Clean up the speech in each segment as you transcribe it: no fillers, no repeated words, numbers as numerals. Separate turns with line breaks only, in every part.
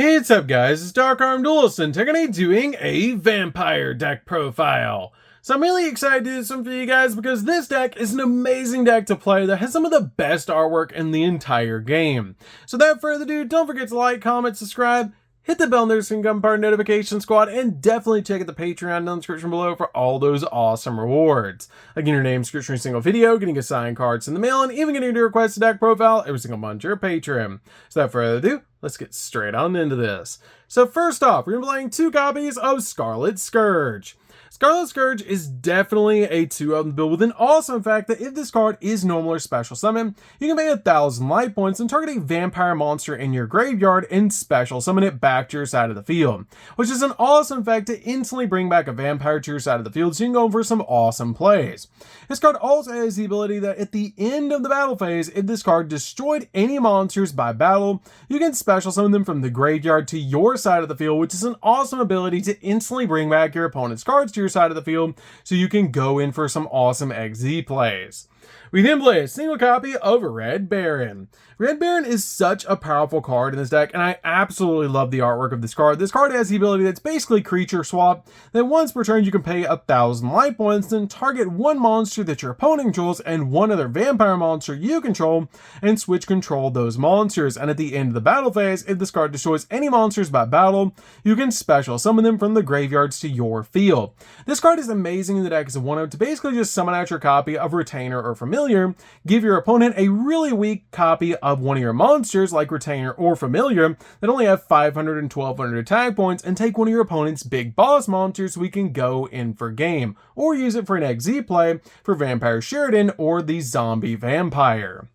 Hey, what's up guys, it's DarkArmedDuelist and today doing a vampire deck profile. So I'm really excited to do this one for you guys because this deck is an amazing deck to play that has some of the best artwork in the entire game. So without further ado, don't forget to like, comment, subscribe, hit the bell notification and become part of Notification Squad, and definitely check out the Patreon in the description below for all those awesome rewards. Again, your name, description, every single video, getting assigned cards in the mail, and even getting to request a deck profile every single month to your Patreon. So without further ado, let's get straight on into this. So first off, we're going to be playing 2 copies of Scarlet Scourge. Scarlet Scourge is definitely a 2-of build with an awesome fact that if this card is normal or special summon, you can pay 1,000 life points and target a vampire monster in your graveyard and special summon it back to your side of the field, which is an awesome fact to instantly bring back a vampire to your side of the field so you can go for some awesome plays. This card also has the ability that at the end of the battle phase, if this card destroyed any monsters by battle, you can special summon them from the graveyard to your side of the field, which is an awesome ability to instantly bring back your opponent's cards to your side of the field so you can go in for some awesome XZ plays. We then play a single copy of Red Baron. Red Baron is such a powerful card in this deck, and I absolutely love the artwork of this card. This card has the ability that's basically creature swap, that once per turn you can pay 1,000 life points, then target one monster that your opponent controls and one other vampire monster you control, and switch control of those monsters. And at the end of the battle phase, if this card destroys any monsters by battle, you can special summon them from the graveyards to your field. This card is amazing in the deck as a 1-of to basically just summon out your copy of Retainer or Familiar, give your opponent a really weak copy of one of your monsters like Retainer or Familiar that only have 500 and 1,200 attack points, and take one of your opponent's big boss monsters so we can go in for game, or use it for an XZ play for Vampire Sheridan or the Zombie Vampire.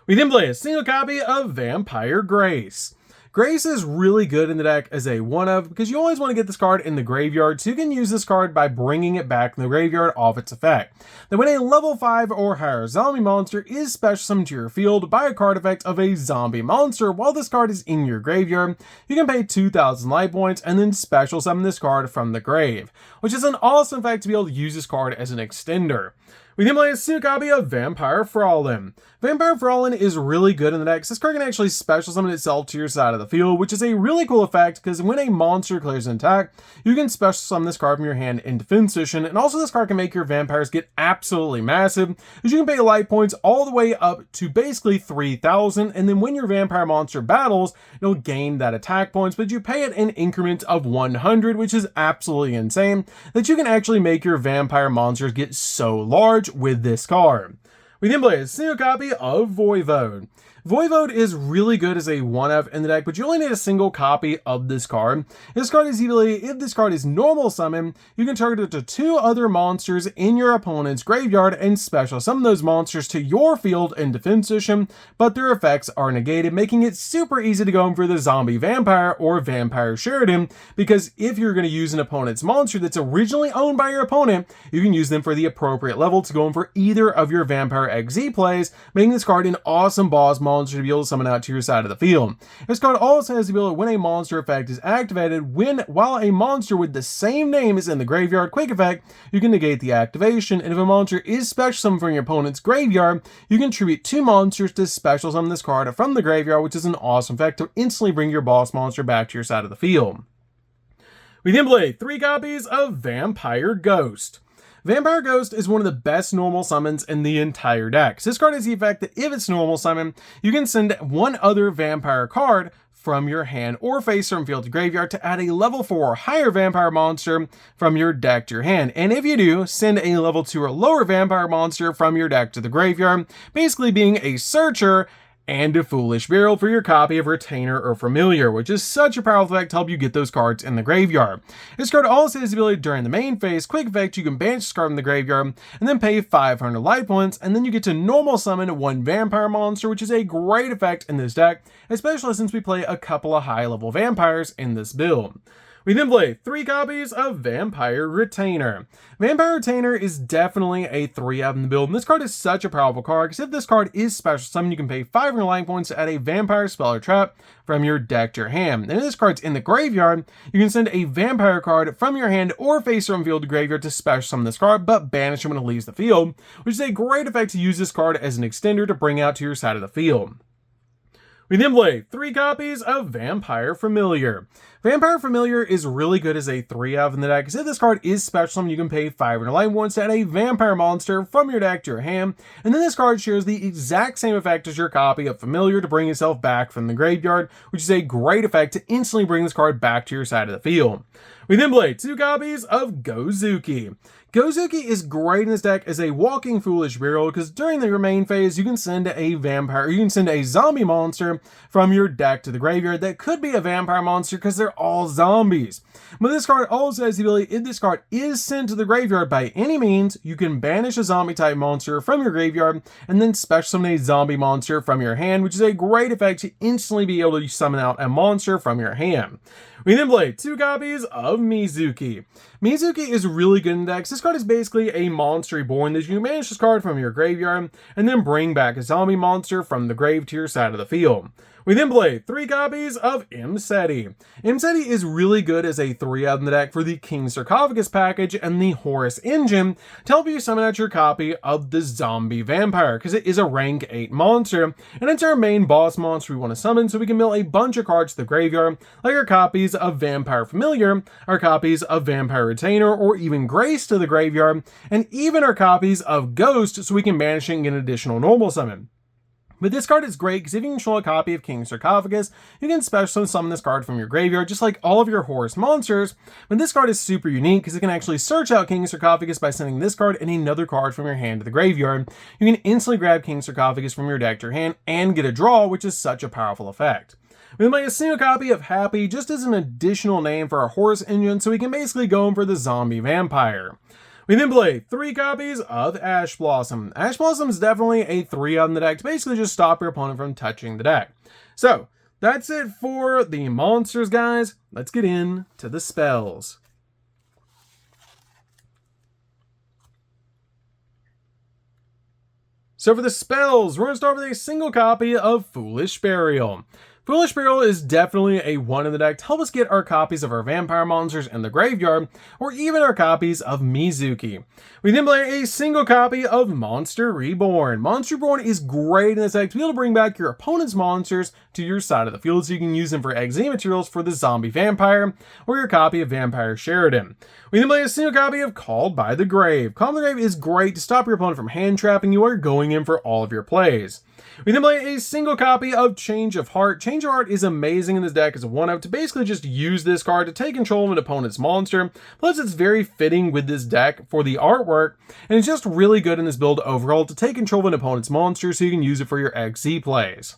We then play a single copy of Vampire Grace. Grace is really good in the deck as a 1-of because you always want to get this card in the graveyard, so you can use this card by bringing it back in the graveyard off its effect. Then when a level 5 or higher zombie monster is special summoned to your field by a card effect of a zombie monster while this card is in your graveyard, you can pay 2,000 life points and then special summon this card from the grave, which is an awesome fact to be able to use this card as an extender. We then play a single copy of Vampire Fraulein. Vampire Fraulein is really good in the deck. This card can actually special summon itself to your side of the field, which is a really cool effect because when a monster clears an attack, you can special summon this card from your hand in defense position, and also this card can make your vampires get absolutely massive, because you can pay life points all the way up to basically 3,000, and then when your vampire monster battles, you'll gain that attack points, but you pay it in increments of 100, which is absolutely insane, that you can actually make your vampire monsters get so large with this card. We then play a single copy of Voivode. Voivode is really good as a 1-of in the deck, but you only need a single copy of this card. This card is the ability, if this card is normal summon, you can target it to 2 other monsters in your opponent's graveyard and special summon those monsters to your field in defense position, but their effects are negated, making it super easy to go in for the Zombie Vampire or Vampire Sheridan, because if you're going to use an opponent's monster that's originally owned by your opponent, you can use them for the appropriate level to go in for either of your Vampire XZ plays, making this card an awesome boss monster to be able to summon out to your side of the field. This card also has the ability when a monster effect is activated, while a monster with the same name is in the graveyard quick effect, you can negate the activation, and if a monster is special summoned from your opponent's graveyard, you can tribute 2 monsters to special summon this card from the graveyard, which is an awesome effect to instantly bring your boss monster back to your side of the field. We then play 3 copies of Vampire Ghost. Vampire Ghost is one of the best normal summons in the entire deck. So this card has the effect that if it's normal summon, you can send one other vampire card from your hand or face from field to graveyard to add a level 4 or higher vampire monster from your deck to your hand. And if you do, send a level 2 or lower vampire monster from your deck to the graveyard, basically being a searcher and a Foolish Burial for your copy of Retainer or Familiar, which is such a powerful effect to help you get those cards in the graveyard. This card also has the ability during the main phase, quick effect, you can banish this card from the graveyard and then pay 500 life points, and then you get to normal summon 1 vampire monster, which is a great effect in this deck, especially since we play a couple of high level vampires in this build. We then play 3 copies of Vampire Retainer. Vampire Retainer is definitely a 3-of in the build, and this card is such a powerful card, because if this card is special summon, you can pay 500 life points to add a vampire spell or trap from your deck to your hand. And if this card's in the graveyard, you can send a vampire card from your hand or face from field to graveyard to special summon this card, but banish it when it leaves the field, which is a great effect to use this card as an extender to bring out to your side of the field. We then play 3 copies of Vampire Familiar. Vampire Familiar is really good as a 3-of in the deck, because if this card is special, you can pay 500 life points to add a vampire monster from your deck to your hand, and then this card shares the exact same effect as your copy of Familiar to bring itself back from the graveyard, which is a great effect to instantly bring this card back to your side of the field. We then play 2 copies of Gozuki. Gozuki is great in this deck as a walking foolish burial, because during your main phase you can send a zombie monster from your deck to the graveyard that could be a vampire monster because they're all zombies. But this card also has the ability, if this card is sent to the graveyard by any means, you can banish a zombie type monster from your graveyard and then special summon a zombie monster from your hand, which is a great effect to instantly be able to summon out a monster from your hand. We then play 2 copies of Mizuki. Mizuki is really good in decks. This card is basically a monster reborn that you can banish this card from your graveyard and then bring back a zombie monster from the grave to your side of the field. We then play 3 copies of Imseti. Imseti is really good as a 3-of in the deck for the King Sarcophagus package and the Horus engine to help you summon out your copy of the Zombie Vampire, because it is a rank 8 monster, and it's our main boss monster we want to summon, so we can mill a bunch of cards to the graveyard, like our copies of Vampire Familiar, our copies of Vampire Retainer, or even Grace to the graveyard, and even our copies of Ghost, so we can banish it and get an additional normal summon. But this card is great because if you control a copy of King Sarcophagus, you can special summon this card from your graveyard, just like all of your Horus monsters. But this card is super unique because it can actually search out King Sarcophagus by sending this card and another card from your hand to the graveyard. You can instantly grab King Sarcophagus from your deck to your hand and get a draw, which is such a powerful effect. We then play a single copy of Happy just as an additional name for our Horus engine, so we can basically go in for the Zombie Vampire. We then play 3 copies of Ash Blossom. Ash Blossom is definitely a 3-of in the deck to basically just stop your opponent from touching the deck. So, that's it for the monsters, guys. Let's get into the spells. So for the spells, we're going to start with a single copy of Foolish Burial. Foolish Burial is definitely a 1 in the deck to help us get our copies of our vampire monsters in the graveyard, or even our copies of Mizuki. We then play a single copy of Monster Reborn. Monster Reborn is great in this deck to be able to bring back your opponent's monsters to your side of the field, so you can use them for XZ materials for the Zombie Vampire, or your copy of Vampire Sheridan. We then play a single copy of Called by the Grave. Called by the Grave is great to stop your opponent from hand trapping you or going in for all of your plays. We then play a single copy of Change of Heart. Change of Heart is amazing in this deck as a 1-of to basically just use this card to take control of an opponent's monster. Plus it's very fitting with this deck for the artwork, and it's just really good in this build overall to take control of an opponent's monster so you can use it for your XZ plays.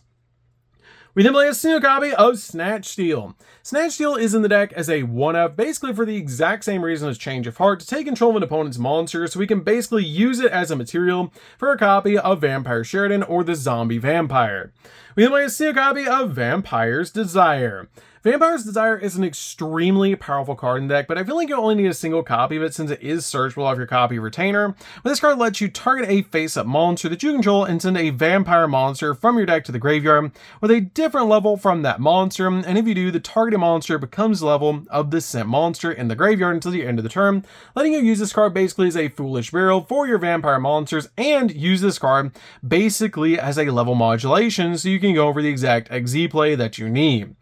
We then play a single copy of Snatch Steal. Snatch Steal is in the deck as a 1-of, basically for the exact same reason as Change of Heart, to take control of an opponent's monster, so we can basically use it as a material for a copy of Vampire Sheridan or the Zombie Vampire. We then play a single copy of Vampire's Desire. Vampire's Desire is an extremely powerful card in the deck, but I feel like you only need a single copy of it since it is searchable off your copy of Retainer. But this card lets you target a face-up monster that you control and send a vampire monster from your deck to the graveyard with a different level from that monster, and if you do, the targeted monster becomes the level of the sent monster in the graveyard until the end of the turn, letting you use this card basically as a Foolish Burial for your vampire monsters, and use this card basically as a level modulation so you can go over the exact XZ play that you need.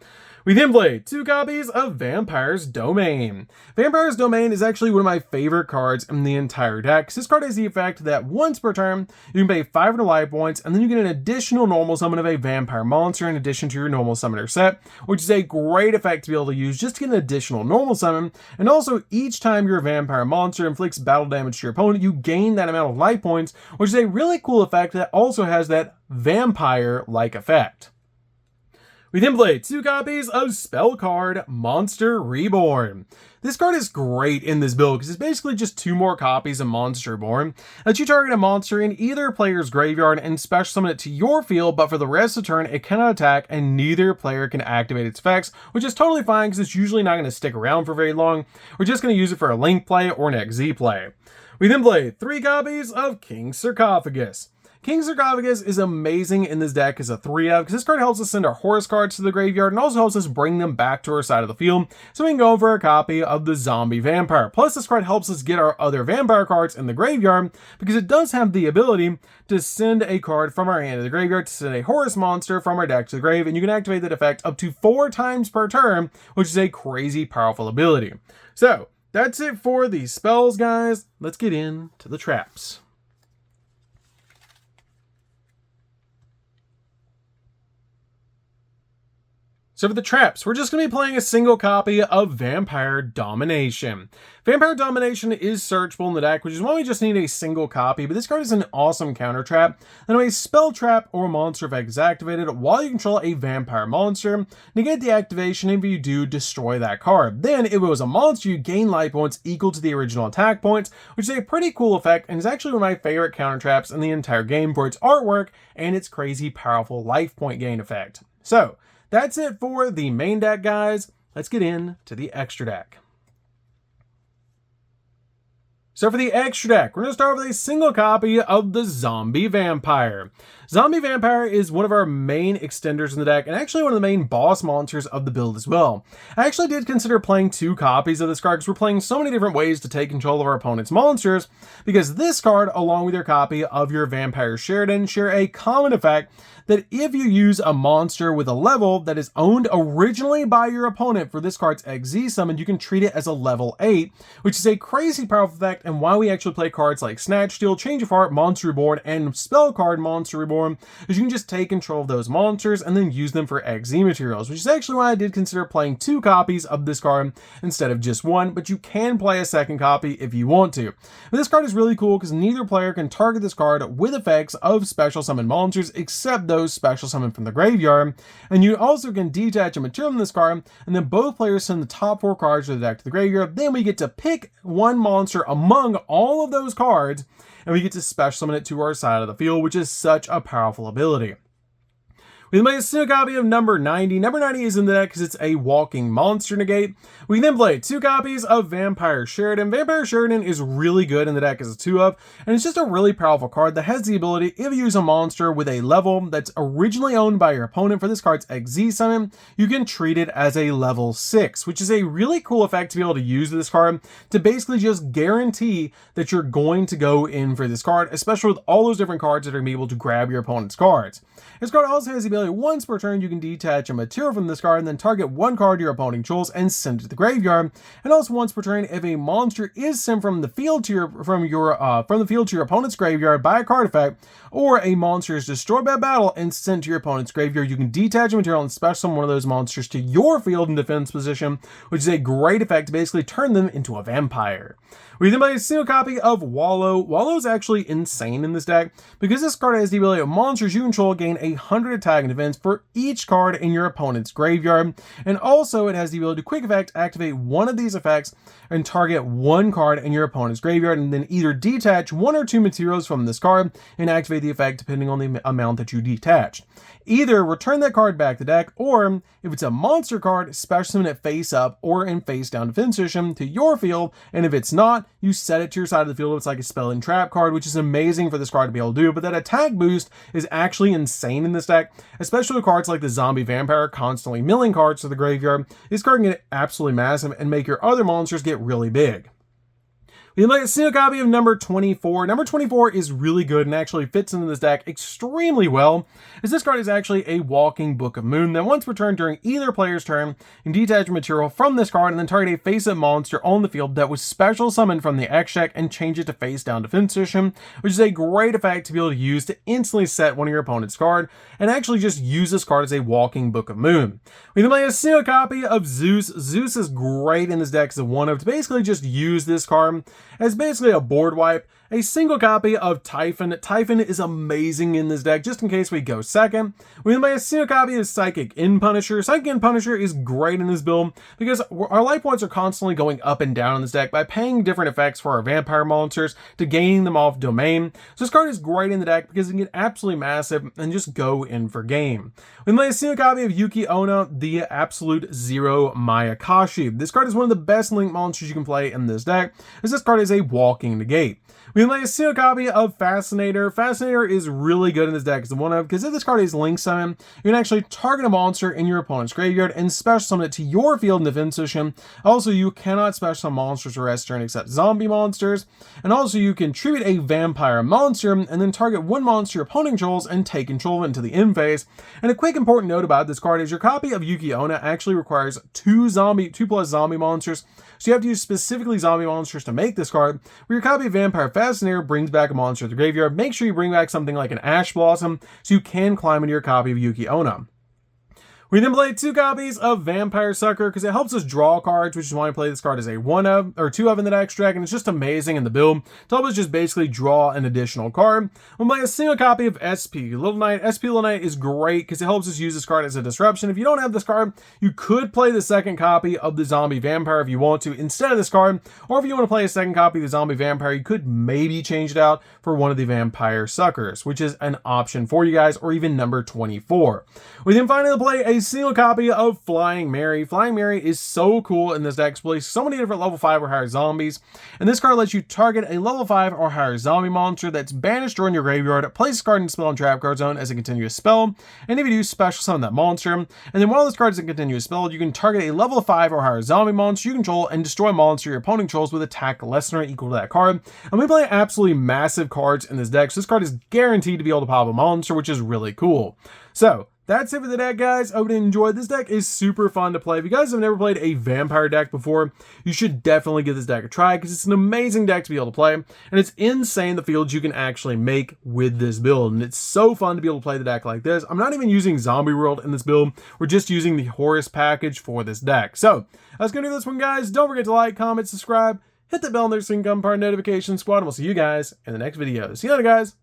We then play 2 copies of Vampire's Domain. Vampire's Domain is actually one of my favorite cards in the entire deck, because this card has the effect that once per turn, you can pay 500 life points, and then you get an additional normal summon of a vampire monster in addition to your normal summoner set, which is a great effect to be able to use just to get an additional normal summon, and also each time your vampire monster inflicts battle damage to your opponent, you gain that amount of life points, which is a really cool effect that also has that vampire-like effect. We then play 2 copies of Spell Card Monster Reborn. This card is great in this build because it's basically just 2 more copies of Monster Reborn that you target a monster in either player's graveyard and special summon it to your field, but for the rest of the turn it cannot attack and neither player can activate its effects, which is totally fine because it's usually not going to stick around for very long. We're just going to use it for a Link play or an XZ play. We then play 3 copies of King Sarcophagus. King Sarcophagus is amazing in this deck as a 3-of because this card helps us send our horse cards to the graveyard and also helps us bring them back to our side of the field so we can go for a copy of the Zombie Vampire. Plus, this card helps us get our other vampire cards in the graveyard because it does have the ability to send a card from our hand to the graveyard to send a horse monster from our deck to the grave, and you can activate that effect up to 4 times per turn, which is a crazy powerful ability. So, that's it for the spells, guys. Let's get into the traps. So for the traps, we're just going to be playing a single copy of Vampire Domination. Vampire Domination is searchable in the deck, which is why we just need a single copy, but this card is an awesome counter trap. Then a spell trap or monster effect is activated while you control a vampire monster. Negate the activation if you do destroy that card. Then if it was a monster, you gain life points equal to the original attack points, which is a pretty cool effect and is actually one of my favorite counter traps in the entire game for its artwork and its crazy powerful life point gain effect. So, that's it for the main deck, guys. Let's get into the extra deck. So for the extra deck, we're going to start with a single copy of the Zombie Vampire. Zombie Vampire is one of our main extenders in the deck and actually one of the main boss monsters of the build as well. I actually did consider playing 2 copies of this card because we're playing so many different ways to take control of our opponent's monsters, because this card, along with your copy of your Vampire Sheridan, share a common effect that if you use a monster with a level that is owned originally by your opponent for this card's XZ summon, you can treat it as a level 8, which is a crazy powerful effect, and why we actually play cards like Snatch Steal, Change of Heart, Monster Reborn, and Spell Card Monster Reborn, is you can just take control of those monsters and then use them for XZ materials, which is actually why I did consider playing 2 copies of this card instead of just 1, but you can play a second copy if you want to. But this card is really cool because neither player can target this card with effects of special summon monsters except those special summon from the graveyard, and you also can detach a material from this card, and then both players send the top 4 cards of the deck to the graveyard. Then we get to pick one monster among all of those cards, and we get to special summon it to our side of the field, which is such a powerful ability. We then play a single copy of number 90. Number 90 is in the deck because it's a walking monster negate. We can then play 2 copies of Vampire Sheridan. Vampire Sheridan is really good in the deck as a 2-of, and it's just a really powerful card that has the ability, if you use a monster with a level that's originally owned by your opponent for this card's XZ summon, you can treat it as a level 6, which is a really cool effect to be able to use with this card to basically just guarantee that you're going to go in for this card, especially with all those different cards that are going to be able to grab your opponent's cards. This card also has the ability, once per turn, you can detach a material from this card and then target 1 card your opponent controls and send it to the graveyard. And also once per turn, if a monster is sent from the field to your opponent's graveyard by a card effect, or a monster is destroyed by battle and sent to your opponent's graveyard, you can detach a material and special summon one of those monsters to your field in defense position, which is a great effect to basically turn them into a vampire. We then play a single copy of Wallow. Wallow is actually insane in this deck because this card has the ability of monsters you control gain 100 attack and defense for each card in your opponent's graveyard, and also it has the ability to quick effect activate one of these effects and target 1 card in your opponent's graveyard, and then either detach 1 or 2 materials from this card and activate the effect depending on the amount that you detached. Either return that card back to deck, or if it's a monster card, special summon it face up or in face down defense position to your field, and if it's not, you set it to your side of the field. It's like a spell and trap card, which is amazing for this card to be able to do, but that attack boost is actually insane in this deck, especially with cards like the Zombie Vampire constantly milling cards to the graveyard. This card can get absolutely massive and make your other monsters get really big. We then play a single copy of number 24. Number 24 is really good and actually fits into this deck extremely well, as this card is actually a walking Book of Moon that once per turn during either player's turn, you can detach material from this card and then target a face-up monster on the field that was special summoned from the X deck and change it to face down defense position, which is a great effect to be able to use to instantly set one of your opponent's card and actually just use this card as a walking Book of Moon. We then play a single copy of Zeus. Zeus is great in this deck as a 1-of to basically just use this card as basically a board wipe. A single copy of Typhon. Typhon is amazing in this deck, just in case we go second. We then play a single copy of Psychic End Punisher. Psychic End Punisher is great in this build because our life points are constantly going up and down in this deck by paying different effects for our vampire monsters to gaining them off domain. So this card is great in the deck because it can get absolutely massive and just go in for game. We then play a single copy of Yugioh, the Absolute Zero Mayakashi. This card is one of the best link monsters you can play in this deck, as this card is a walking negate. We can play a single copy of Fascinator. Fascinator is really good in this deck as a one-of, because if this card is Link Summon, you can actually target a monster in your opponent's graveyard and special summon it to your field in defense position. Also, you cannot special summon monsters for rest turn except zombie monsters. And also, you can tribute a vampire monster and then target one monster your opponent controls and take control of it into the end phase. And a quick important note about this card is your copy of Yugioh actually requires 2+ zombie monsters. So you have to use specifically zombie monsters to make this card. Where your copy of Vampire Fascinator brings back a monster at the graveyard. Make sure you bring back something like an Ash Blossom so you can climb into your copy of Yugioh. We then play 2 copies of Vampire Sucker because it helps us draw cards, which is why I play this card as a 1-of or 2-of in the deck deck, and it's just amazing in the build to help us just basically draw an additional card. We'll play a single copy of SP Little Knight. SP Little Knight is great because it helps us use this card as a disruption. If you don't have this card, you could play the second copy of the Zombie Vampire if you want to instead of this card, or if you want to play a second copy of the Zombie Vampire, you could maybe change it out for one of the Vampire Suckers, which is an option for you guys, or even number 24. We then finally play a single copy of Flying Mary. Flying Mary is so cool in this deck. It plays so many different level 5 or higher zombies, and this card lets you target a level 5 or higher zombie monster that's banished or in your graveyard, place this card in spell and trap card zone as a continuous spell, and if you do, special summon that monster. And then while this card is a continuous spell, you can target a level 5 or higher zombie monster you control and destroy a monster your opponent controls with attack less than or equal to that card. And we play absolutely massive cards in this deck, so this card is guaranteed to be able to pop a monster, which is really cool. So that's it for the deck, guys. I hope you enjoyed. This deck is super fun to play. If you guys have never played a vampire deck before, you should definitely give this deck a try because it's an amazing deck to be able to play. And it's insane the fields you can actually make with this build. And it's so fun to be able to play the deck like this. I'm not even using Zombie World in this build. We're just using the Horus package for this deck. So that's going to do this one, guys. Don't forget to like, comment, subscribe, hit the bell and there's some part notification squad. And we'll see you guys in the next video. See you later, guys.